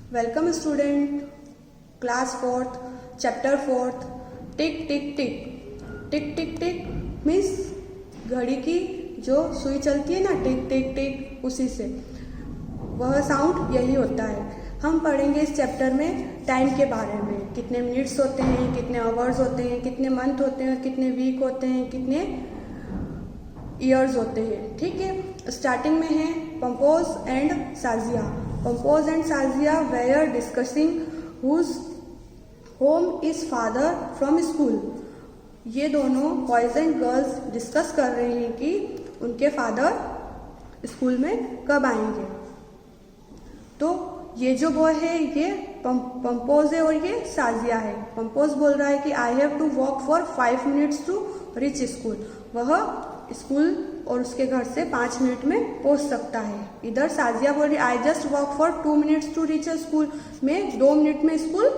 Welcome student, class fourth, chapter fourth. Tick tick tick tick tick tick means घड़ी की जो सुई चलती है ना, टिक टिक टिक, उसी से वह साउंड यही होता है। हम पढ़ेंगे इस चैप्टर में टाइम के बारे में, कितने मिनट्स होते हैं, कितने आवर्स होते हैं, कितने मंथ होते हैं, कितने वीक होते हैं, कितने ईयर्स होते हैं। ठीक है, स्टार्टिंग में है पंपोज एंड साजिया। पंपोज एंड साजिया were discussing whose home is farther from school. ये दोनों बॉयज एंड गर्ल्स डिस्कस कर रहे हैं कि उनके फादर स्कूल में कब आएंगे। तो ये जो बॉय है ये पंपोज है और ये साजिया है। पंपोज बोल रहा है कि I have to walk for 5 minutes to reach school. वह स्कूल और उसके घर से 5 मिनट में पहुंच सकता है। इधर साजिया बोल रही I just walk for 2 minutes to reach school. मैं 2 मिनट में स्कूल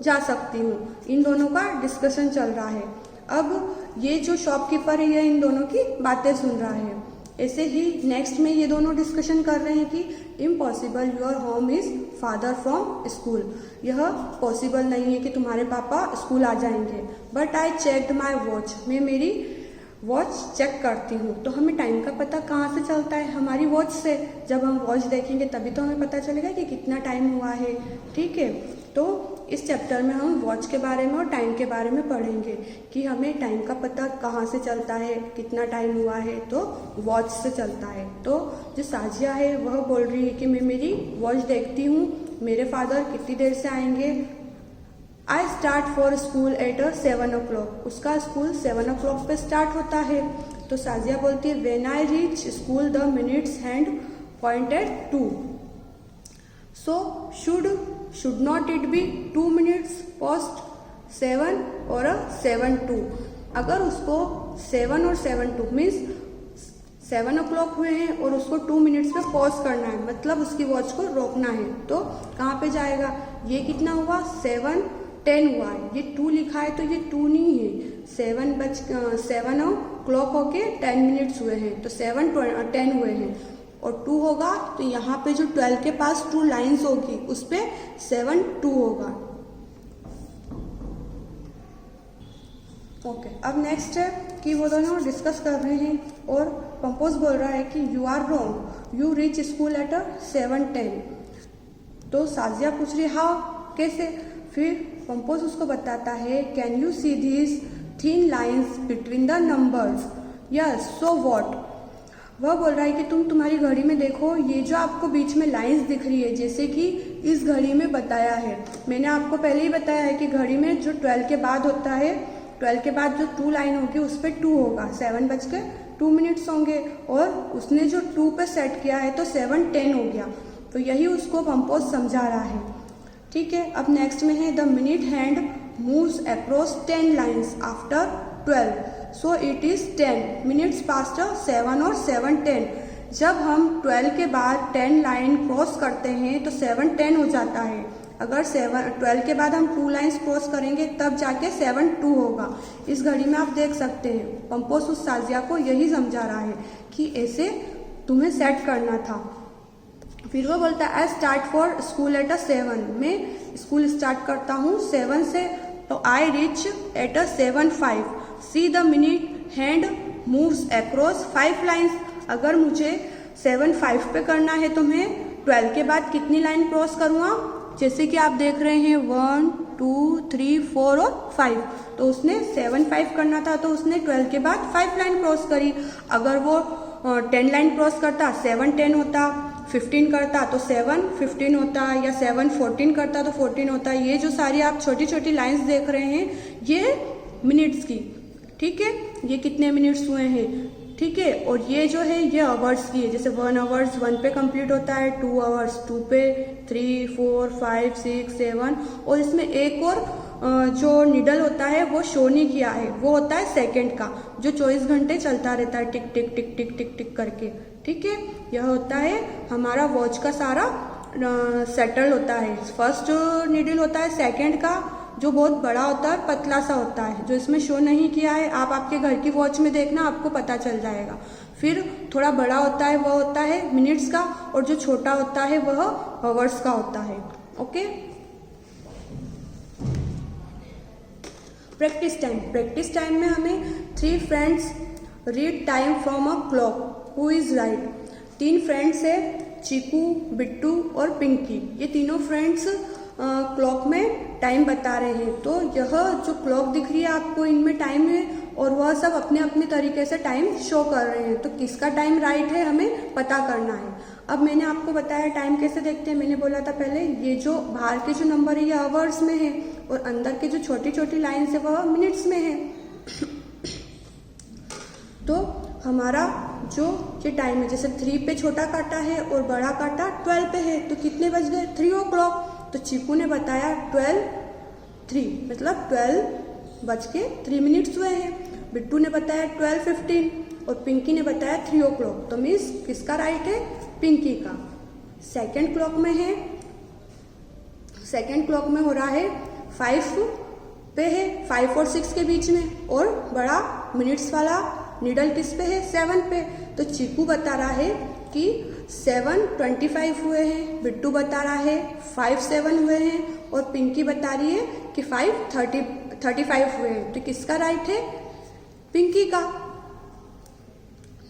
जा सकती हूँ। इन दोनों का डिस्कशन चल रहा है। अब ये जो शॉपकीपर है ये इन दोनों की बातें सुन रहा है। ऐसे ही नेक्स्ट में ये दोनों डिस्कशन कर रहे हैं कि impossible your home is farther from school. यह पॉसिबल नहीं है कि तुम्हारे पापा स्कूल आ जाएंगे। But I checked my watch. मैं मेरी वॉच चेक करती हूँ। तो हमें टाइम का पता कहाँ से चलता है? हमारी वॉच से। जब हम वॉच देखेंगे तभी तो हमें पता चलेगा कि कितना टाइम हुआ है। ठीक है, तो इस चैप्टर में हम वॉच के बारे में और टाइम के बारे में पढ़ेंगे कि हमें टाइम का पता कहाँ से चलता है, कितना टाइम हुआ है, तो वॉच से चलता है। तो जो साजिया है वह बोल रही है कि मैं मेरी वॉच देखती हूँ, मेरे फादर कितनी देर से आएंगे। I start for school eight 7 o'clock। उसका स्कूल 7 o'clock पे स्टार्ट होता है। तो साजिया बोलती है when I reach school the minutes hand pointed 2। So should not it be 2 minutes post 7 और 7:02। अगर उसको 7 और 7:02 मीन्स 7 o'clock हुए हैं और उसको 2 minutes पे पॉज करना है, मतलब उसकी वॉच को रोकना है, तो कहाँ पे जाएगा? ये कितना हुआ? 7:10 हुआ है। ये 2 लिखा है तो ये 2 नहीं है। 7 o'clock होके 10 minutes हुए हैं तो 7:10 हुए हैं और 2 होगा तो यहाँ पे जो 12 के पास 2 लाइन्स होगी उस पे 7:02 होगा। ओके, अब नेक्स्ट है कि वो दोनों डिस्कस कर रहे हैं और पंपोज बोल रहा है कि you are wrong, you reach school at 7:10। तो साजिया पूछ रही हाउ, कैसे? फिर पंपोज उसको बताता है can you see these thin lines between the numbers? Yes, so what? वह बोल रहा है कि तुम्हारी घड़ी में देखो, ये जो आपको बीच में लाइंस दिख रही है जैसे कि इस घड़ी में बताया है। मैंने आपको पहले ही बताया है कि घड़ी में जो 12 के बाद होता है, 12 के बाद जो 2 लाइन होगी उस पर 2 होगा। 7:02 होंगे और उसने जो 2 पे सेट किया है तो 7:10 हो गया। तो यही उसको पंपोज समझा रहा है। ठीक है, अब नेक्स्ट में है the minute hand moves across 10 lines after 12। So it is 10 minutes past 7 और 7:10। जब हम 12 के बाद 10 लाइन क्रॉस करते हैं तो 7:10 हो जाता है। अगर 12 के बाद हम 2 लाइन्स क्रॉस करेंगे तब जाके 7:02 होगा। इस घड़ी में आप देख सकते हैं पंपोज उस साजिया को यही समझा रहा है कि ऐसे तुम्हें सेट करना था। फिर वो बोलता है I start for school eight 7। मैं स्कूल स्टार्ट करता हूँ 7 से, तो I reach at 7:05। See the minute hand moves across 5 lines. अगर मुझे 7:05 पे करना है तो मैं 12 के बाद कितनी लाइन क्रॉस करूँगा? जैसे कि आप देख रहे हैं 1 2 3 4 और 5। तो उसने 7:05 करना था तो उसने 12 के बाद 5 लाइन क्रॉस करी। अगर वो 10 लाइन क्रॉस करता 7:10 होता, 15 करता तो 7:15 होता, या 7:14 करता तो 14 होता। ये जो सारी आप छोटी छोटी लाइन्स देख रहे हैं ये मिनट्स की। ठीक है, ये कितने मिनट्स हुए हैं। ठीक है, और ये जो है ये आवर्स की है। जैसे 1 आवर्स 1 पे कंप्लीट होता है, 2 आवर्स 2 पे, 3 4 5 6 7। और इसमें एक और जो निडल होता है वो शो नहीं किया है, वो होता है सेकंड का, जो 24 घंटे चलता रहता है टिक टिक टिक टिक टिक टिक करके। ठीक है, यह होता है हमारा वॉच का सारा सेटल होता है। फर्स्ट निडल होता है सेकंड का, जो बहुत बड़ा होता है, पतला सा होता है, जो इसमें शो नहीं किया है। आप आपके घर की वॉच में देखना, आपको पता चल जाएगा। फिर थोड़ा बड़ा होता है वह होता है मिनट्स का, और जो छोटा होता है वह आवर्स का होता है। ओके। प्रैक्टिस टाइम में हमें 3 friends read time from a clock, who is right. 3 friends है, चीकू, बिट्टू और पिंकी। ये तीनों फ्रेंड्स क्लॉक में टाइम बता रहे हैं। तो यह जो क्लॉक दिख रही है आपको, इनमें टाइम है और वह सब अपने अपने तरीके से टाइम शो कर रहे हैं। तो किसका टाइम राइट है हमें पता करना है। अब मैंने आपको बताया टाइम कैसे देखते हैं। मैंने बोला था पहले, ये जो बाहर के जो नंबर है ये आवर्स में है और अंदर के जो छोटी छोटी लाइन्स है वह मिनट्स में है। तो हमारा जो ये टाइम है, जैसे 3 पे छोटा काटा है और बड़ा काटा 12 पे है, तो कितने बज गए? 3 o'clock। तो चीकू ने बताया 12:03, मतलब 12:03 हुए हैं। बिट्टू ने बताया 12:15 और पिंकी ने बताया 3 o'clock। तो मीन्स किसका राइट है? पिंकी का। सेकेंड क्लॉक में हो रहा है 5 पे है, 5 और 6 के बीच में, और बड़ा मिनट्स वाला नीडल किस पे है? 7 पे। तो चीकू बता रहा है कि 7:25 हुए हैं, बिट्टू बता रहा है 5:07 हुए हैं और पिंकी बता रही है कि 5:35 हुए हैं। तो किसका राइट है? पिंकी का।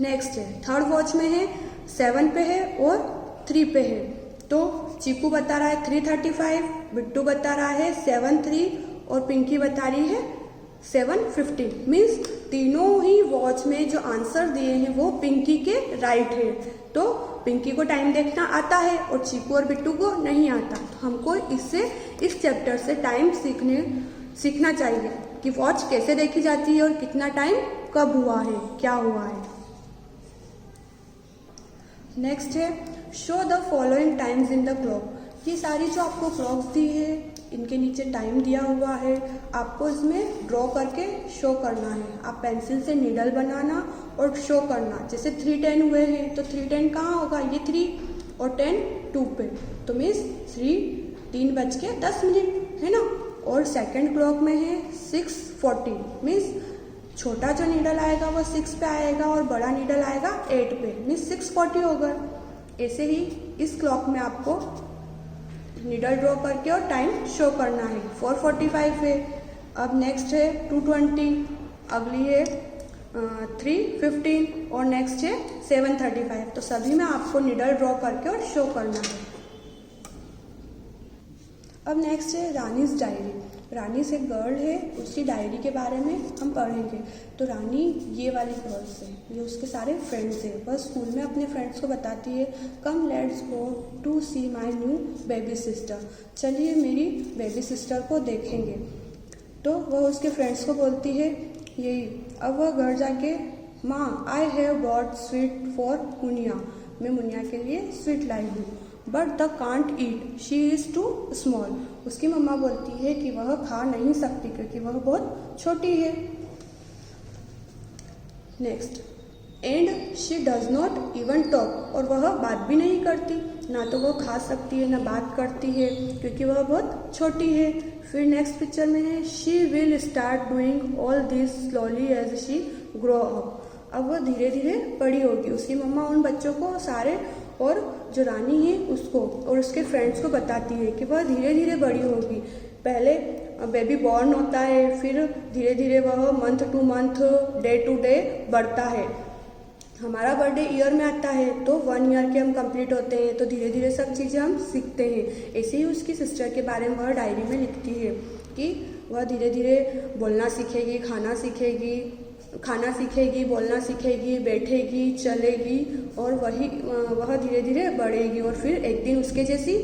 नेक्स्ट है थर्ड वॉच में है, 7 पे है और 3 पे है। तो चीकू बता रहा है 3:35, बिट्टू बता रहा है 7:03 और पिंकी बता रही है 7:15। मीन्स तीनों ही वॉच में जो आंसर दिए हैं वो पिंकी के राइट है। तो पिंकी को टाइम देखना आता है और चीकू और बिट्टू को नहीं आता। तो हमको इस चैप्टर से टाइम सीखना चाहिए कि वॉच कैसे देखी जाती है और कितना टाइम कब हुआ है, क्या हुआ है। नेक्स्ट है show the following times in the clock. ये सारी जो आपको क्लॉक्स दी है, इनके नीचे टाइम दिया हुआ है, आपको इसमें ड्रॉ करके शो करना है। आप पेंसिल से नीडल बनाना और शो करना। जैसे 3:10 हुए हैं तो 3:10 कहाँ होगा? ये 3 और 10 2 पे, तो मीन्स 3:10 है ना। और सेकंड क्लॉक में है 6:40, मीन्स छोटा जो नीडल आएगा वो 6 पे आएगा और बड़ा नीडल आएगा 8 पे, मीन्स 6:40 होगा। ऐसे ही इस क्लॉक में आपको नीडल ड्रॉ करके और टाइम शो करना है। 4:45 है। अब नेक्स्ट है 2:20, अगली है 3:15 और नेक्स्ट है 7:35। तो सभी में आपको नीडल ड्रॉ करके और शो करना है। अब नेक्स्ट है रानीज डायरी। रानीज एक गर्ल है, उसकी डायरी के बारे में हम पढ़ेंगे। तो रानी ये वाली गर्ल्स है, ये उसके सारे फ्रेंड्स हैं। वह स्कूल में अपने फ्रेंड्स को बताती है, come let's go to see my new baby sister. चलिए मेरी बेबी सिस्टर को देखेंगे। तो वह उसके फ्रेंड्स को बोलती है यही। अब वह घर जाके, माँ I have bought sweet for Munia, मैं मुनिया के लिए स्वीट लाई हूँ। But the can't eat, she is too small. उसकी मम्मा बोलती है कि वह खा नहीं सकती क्योंकि वह बहुत छोटी है। Next, and she does not even talk, और वह बात भी नहीं करती। ना तो वह खा सकती है ना बात करती है क्योंकि वह बहुत छोटी है। फिर नेक्स्ट पिक्चर में है, she will start doing all this slowly as she grow up. अब वह धीरे धीरे बड़ी होगी। उसकी मम्मा उन बच्चों को सारे, और जो रानी है उसको और उसके फ्रेंड्स को बताती है कि वह धीरे धीरे बड़ी होगी। पहले बेबी बॉर्न होता है, फिर धीरे धीरे वह month to month, day to day बढ़ता है। हमारा बर्थडे ईयर में आता है तो 1 ईयर के हम कंप्लीट होते हैं, तो धीरे धीरे सब चीज़ें हम सीखते हैं। ऐसे ही उसकी सिस्टर के बारे में वह डायरी में लिखती है कि वह धीरे धीरे बोलना सीखेगी, खाना सीखेगी, बोलना सीखेगी, बैठेगी, चलेगी, और वह धीरे धीरे बढ़ेगी और फिर एक दिन उसके जैसी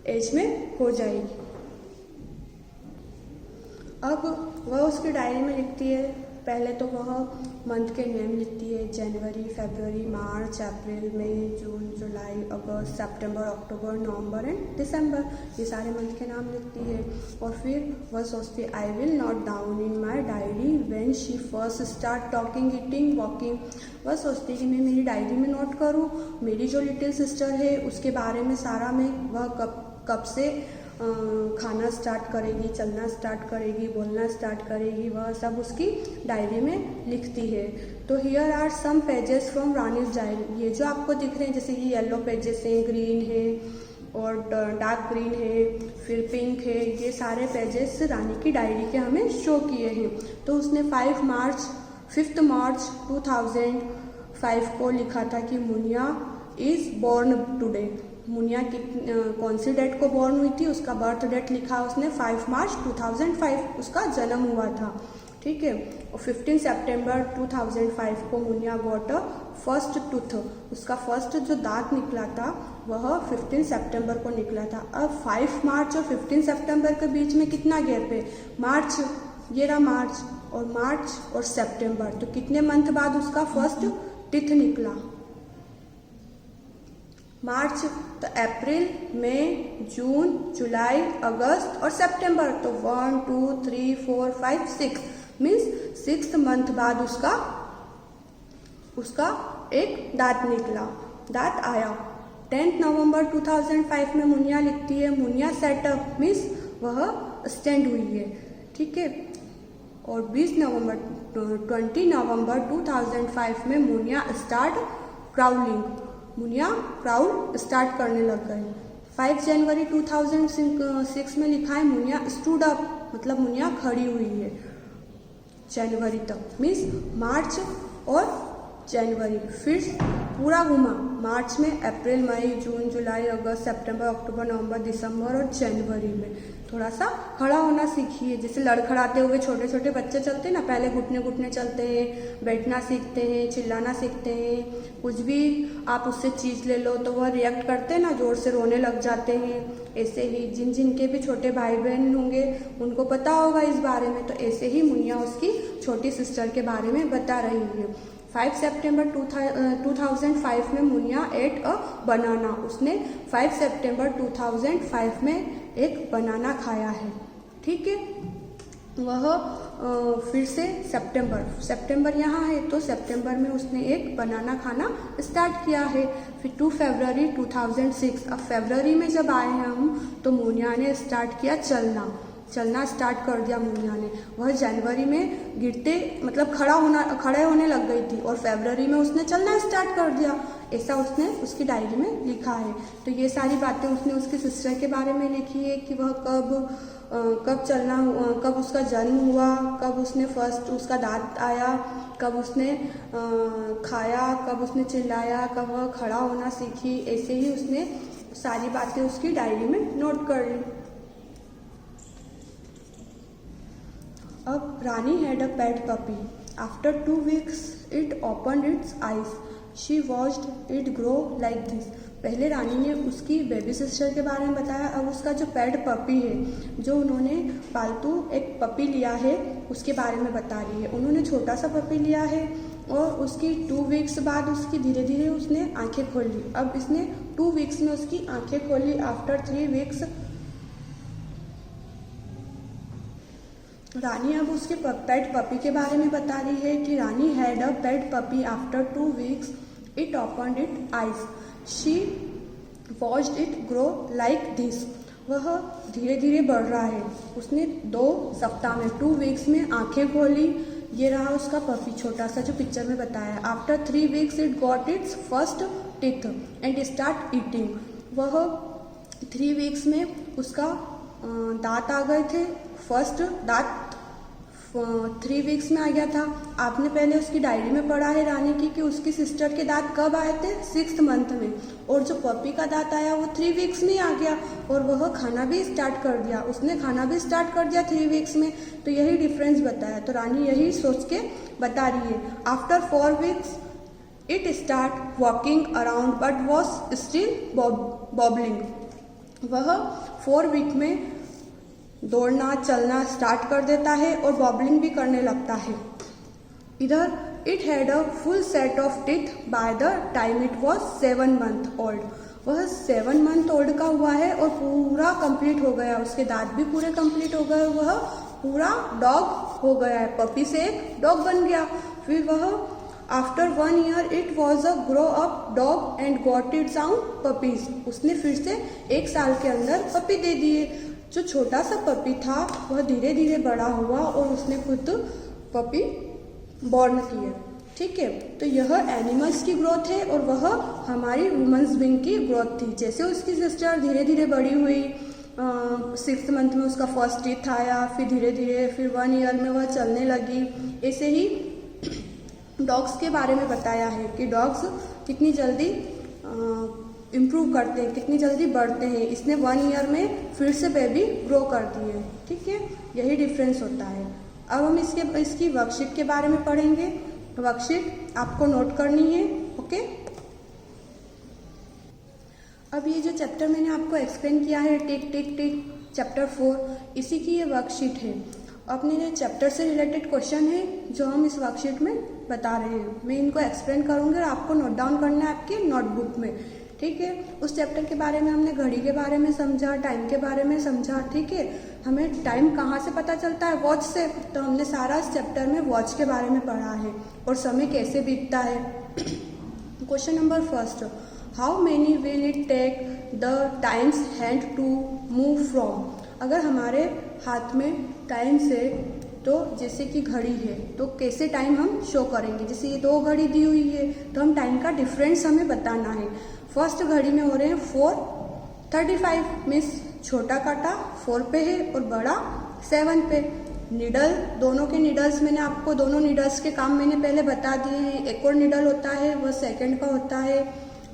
एज में हो जाएगी। अब वह उसकी डायरी में लिखती है, पहले तो वह मंथ के नेम लिखती है, जनवरी, फरवरी, मार्च, अप्रैल, मई, जून, जुलाई, अगस्त, सितंबर, अक्टूबर, नवंबर एंड दिसंबर, ये सारे मंथ के नाम लिखती है। और फिर वह सोचती है, I will note down in my diary when she first start talking, eating, walking. वह सोचती है कि मैं मेरी डायरी में नोट करूँ मेरी जो लिटिल सिस्टर है उसके बारे में सारा, मैं वह कब से खाना स्टार्ट करेगी, चलना स्टार्ट करेगी, बोलना स्टार्ट करेगी, वह सब उसकी डायरी में लिखती है। तो here are some pages from Rani's diary. ये जो आपको दिख रहे हैं, जैसे कि येलो पेजेस हैं, ग्रीन है, और डार्क ग्रीन है, फिर पिंक है, ये सारे पेजेस रानी की डायरी के हमें शो किए हैं। तो उसने 5 मार्च 2005 को लिखा था कि Muniya is born today. Muniya कौन सी डेट को बॉर्न हुई थी, उसका बर्थ डेट लिखा उसने 5 मार्च 2005 उसका जन्म हुआ था, ठीक है। और 15 सितंबर 2005 को Muniya got a first tooth, उसका फर्स्ट जो दांत निकला था वह 15 सितंबर को निकला था। अब 5 मार्च और 15 सितंबर के बीच में कितना गैप है, मार्च, ये रहा मार्च और सितंबर, तो कितने मंथ बाद उसका फर्स्ट टीथ निकला, मार्च, तो अप्रैल, मई, जून, जुलाई, अगस्त और सितंबर, तो 1 2 3 4 5 6 मीन्स 6 मंथ बाद उसका एक दांत निकला, दांत आया। 10 नवंबर 2005 में मुनिया लिखती है मुनिया सेटअप मीन्स वह स्टैंड हुई है, ठीक है। और 20 नवंबर 2005 में Muniya start crawling, Muniya crawl start करने लग गए। 5 जनवरी 2006 में लिखा है मुनिया स्टूड अप, मतलब मुनिया खड़ी हुई है जनवरी तक, मीन्स मार्च और जनवरी, फिर पूरा घुमा मार्च में, अप्रैल, मई, जून, जुलाई, अगस्त, सितंबर, अक्टूबर, नवंबर, दिसंबर और जनवरी में थोड़ा सा खड़ा होना सीखिए। जैसे लड़खड़ाते हुए छोटे छोटे बच्चे चलते हैं ना, पहले घुटने घुटने चलते हैं, बैठना सीखते हैं, चिल्लाना सीखते हैं, कुछ भी आप उससे चीज़ ले लो तो वह रिएक्ट करते हैं ना, जोर से रोने लग जाते हैं। ऐसे ही जिनके भी छोटे भाई बहन होंगे उनको पता होगा इस बारे में, तो ऐसे ही मुनिया उसकी छोटी सिस्टर के बारे में बता रही है। 5 सितंबर 2005 में मुनिया एट अ बनाना, उसने 5 सितंबर 2005 में एक बनाना खाया है, ठीक है। वह फिर से सितंबर यहाँ है तो सितंबर में उसने एक बनाना खाना स्टार्ट किया है। फिर 2 फरवरी 2006, अब फरवरी में जब आए हैं हम तो मुनिया ने स्टार्ट किया चलना स्टार्ट कर दिया मुनिया ने। वह जनवरी में गिरते मतलब खड़े होने लग गई थी और फरवरी में उसने चलना स्टार्ट कर दिया, ऐसा उसने उसकी डायरी में लिखा है। तो ये सारी बातें उसने उसकी सिस्टर के बारे में लिखी है कि वह कब उसका जन्म हुआ, कब उसने फर्स्ट उसका दांत आया, कब उसने खाया, कब उसने चिल्लाया, कब वह खड़ा होना सीखी, ऐसे ही उसने सारी बातें उसकी डायरी में नोट कर ली। अब Rani had a pet puppy, after 2 weeks it opened its eyes, she watched it grow like this. पहले रानी ने उसकी बेबी सिस्टर के बारे में बताया, अब उसका जो पेट पपी है, जो उन्होंने पालतू एक पपी लिया है, उसके बारे में बता रही है। उन्होंने छोटा सा पपी लिया है और उसकी 2 weeks बाद उसकी धीरे धीरे उसने आंखें खोल ली। अब इसने 2 weeks में उसकी आंखें खोली। आफ्टर 3 weeks रानी अब उसके पेट पपी के बारे में बता रही है कि Rani had a pet puppy, after 2 weeks it opened it eyes, she watched it grow like this. वह धीरे धीरे बढ़ रहा है, उसने 2 सप्ताह में 2 weeks में आंखें खोली। ये रहा उसका पपी छोटा सा जो पिक्चर में बताया। After 3 weeks it got its first teeth and start eating. वह 3 weeks में उसका दांत आ गए थे, फर्स्ट दांत 3 weeks में आ गया था। आपने पहले उसकी डायरी में पढ़ा है रानी की कि उसकी सिस्टर के दांत कब आए थे, 6th मंथ में, और जो पपी का दांत आया वो 3 weeks में आ गया और वह खाना भी स्टार्ट कर दिया, उसने खाना भी स्टार्ट कर दिया 3 weeks में। तो यही डिफरेंस बताया, तो रानी यही सोच के बता रही है। After 4 weeks it start walking around but was still boggling. वह 4 week में दौड़ना चलना स्टार्ट कर देता है और बॉबलिंग भी करने लगता है। इधर it had a full set of teeth by the time it was 7 month old. वह 7 month ओल्ड का हुआ है और पूरा कंप्लीट हो गया, उसके दांत भी पूरे कंप्लीट हो गए, वह पूरा डॉग हो गया है, पपी से एक डॉग बन गया। फिर वह after 1 year it was a grow up dog and got its out puppies. उसने फिर से 1 साल के अंदर पपी दे दिए। जो छोटा सा पपी था वह धीरे धीरे बड़ा हुआ और उसने खुद पपी बॉर्न किए। ठीक है। तो यह एनिमल्स की ग्रोथ है और वह हमारी वुमेन्स विंग की ग्रोथ थी। जैसे उसकी सिस्टर धीरे धीरे बड़ी हुई, 6th मंथ में उसका फर्स्ट टीथ आया, फिर धीरे धीरे फिर 1 ईयर में वह चलने लगी। ऐसे ही डॉग्स के बारे में बताया है कि डॉग्स कितनी जल्दी इम्प्रूव करते हैं, कितनी जल्दी बढ़ते हैं। इसने 1 ईयर में फिर से बेबी ग्रो कर दी है। ठीक है, यही डिफरेंस होता है। अब हम इसकी वर्कशीट के बारे में पढ़ेंगे। वर्कशीट आपको नोट करनी है। ओके, अब ये जो चैप्टर मैंने आपको एक्सप्लेन किया है, टिक टिक टिक, चैप्टर 4, इसी की ये वर्कशीट है। अपने जो चैप्टर से रिलेटेड क्वेश्चन है जो हम इस वर्कशीट में बता रहे हैं, मैं इनको एक्सप्लेन करूँगी और आपको नोट डाउन करना है आपके नोटबुक में। ठीक है, उस चैप्टर के बारे में हमने घड़ी के बारे में समझा, टाइम के बारे में समझा। ठीक है, हमें टाइम कहाँ से पता चलता है? वॉच से। तो हमने सारा इस चैप्टर में वॉच के बारे में पढ़ा है और समय कैसे बीतता है। Question number 1, how many will it take the time's hand to move from? अगर हमारे हाथ में टाइम से, तो जैसे कि घड़ी है, तो कैसे टाइम हम शो करेंगे? जैसे ये 2 घड़ी दी हुई है, तो हम टाइम का डिफरेंस हमें बताना है। फर्स्ट घड़ी में हो रहे हैं 4:35, मीन्स छोटा काटा 4 पे है और बड़ा 7 पे। निडल, दोनों के निडल्स मैंने आपको, दोनों निडल्स के काम मैंने पहले बता दिए हैं। एक और निडल होता है, वह सेकंड का होता है।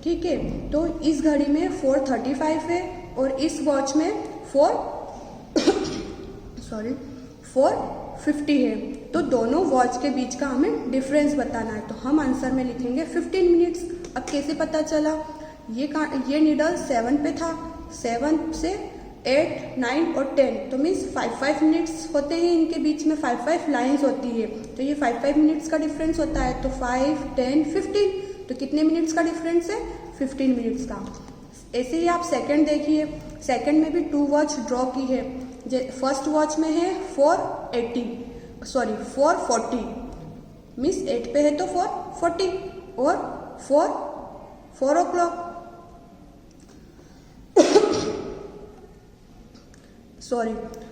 ठीक है, तो इस घड़ी में 4:35 है और इस वॉच में 4:50 है। तो दोनों वॉच के बीच का हमें डिफरेंस बताना है। तो हम आंसर में लिखेंगे 15 मिनट्स। अब कैसे पता चला? ये नीडल 7 पे था, 7 से 8, 9 और 10, तो मीन्स 5 मिनट्स होते हैं इनके बीच में, 5 लाइन्स होती है। तो ये 5 मिनट्स का डिफरेंस होता है। तो 5, 10, 15, तो कितने मिनट्स का डिफरेंस है? 15 मिनट्स का। ऐसे ही आप सेकंड देखिए, सेकंड में भी 2 वॉच ड्रॉ की है। फर्स्ट वॉच में है 4:40, मीन्स 8 पे है तो 4:40 और 4 o'clock,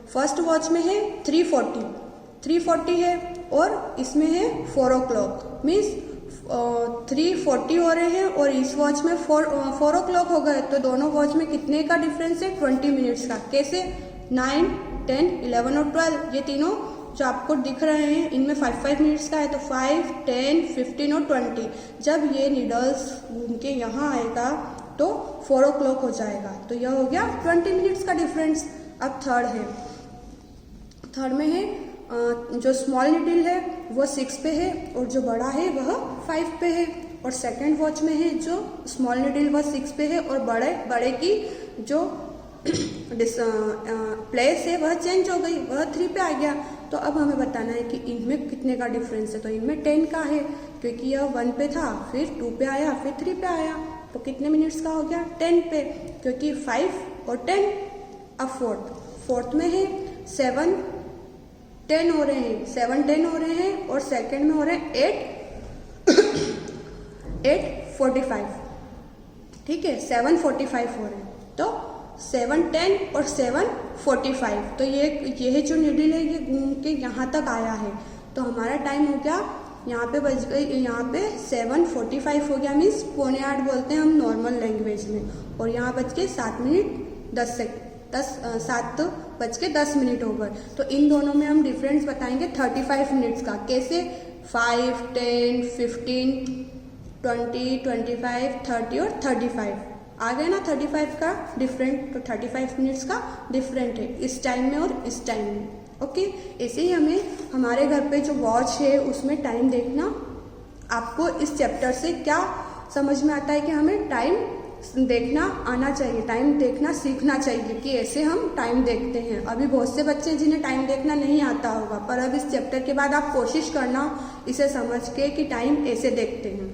फर्स्ट वॉच में है 3:40 है और इसमें है 4 o'clock, मीन्स 3:40 हो रहे हैं और इस वॉच में 4 o'clock हो गए। तो दोनों वॉच में कितने का डिफरेंस है? 20 मिनट्स का। कैसे? 9, 10, 11 और 12, ये तीनों जो आपको दिख रहे हैं इनमें 5 मिनट्स का है। तो 5, 10, 15 और 20। जब ये नीडल्स घूम के यहाँ आएगा तो 4 o'clock हो जाएगा। तो यह हो गया 20 मिनट्स का डिफरेंस। अब थर्ड है, थर्ड में है जो स्मॉल नीडल है वो 6 पे है और जो बड़ा है वह 5 पे है। और सेकंड वॉच में है जो स्मॉल नीडल वह 6 पे है और बड़े की जो प्लेस है वह चेंज हो गई, वह 3 पे आ गया। तो अब हमें बताना है कि इनमें कितने का डिफरेंस है। तो इनमें 10 का है, क्योंकि यह 1 पे था, फिर 2 पे आया, फिर 3 पे आया। तो कितने मिनट्स का हो गया? 10 पे, क्योंकि 5 और 10। अब फोर्थ में है 7, 10 हो रहे हैं, 7, 10 हो रहे हैं और सेकंड में हो रहे हैं 8:45। ठीक है, 7:45 हो रहे हैं। तो 7, 10 और 7:45, तो ये जो नीडल है ये घूम के यहाँ तक आया है। तो हमारा टाइम हो गया, यहाँ पे बज गई, यहाँ पे 7:45 हो गया, मीन्स 7:45 बोलते हैं हम नॉर्मल लैंग्वेज में। और यहाँ बज के 7:10 हो गए। तो इन दोनों में हम डिफरेंस बताएंगे 35 मिनट्स का। कैसे? 5, 10, 15, 20, 25, 30 और 35 आ गए ना। 35 का डिफरेंट, तो 35 मिनट्स का डिफरेंट है इस टाइम में और इस टाइम में। ओके, ऐसे ही हमें हमारे घर पे जो वॉच है उसमें टाइम देखना, आपको इस चैप्टर से क्या समझ में आता है कि हमें टाइम देखना आना चाहिए, टाइम देखना सीखना चाहिए कि ऐसे हम टाइम देखते हैं। अभी बहुत से बच्चे जिन्हें टाइम देखना नहीं आता होगा, पर अब इस चैप्टर के बाद आप कोशिश करना इसे समझ के कि टाइम ऐसे देखते हैं।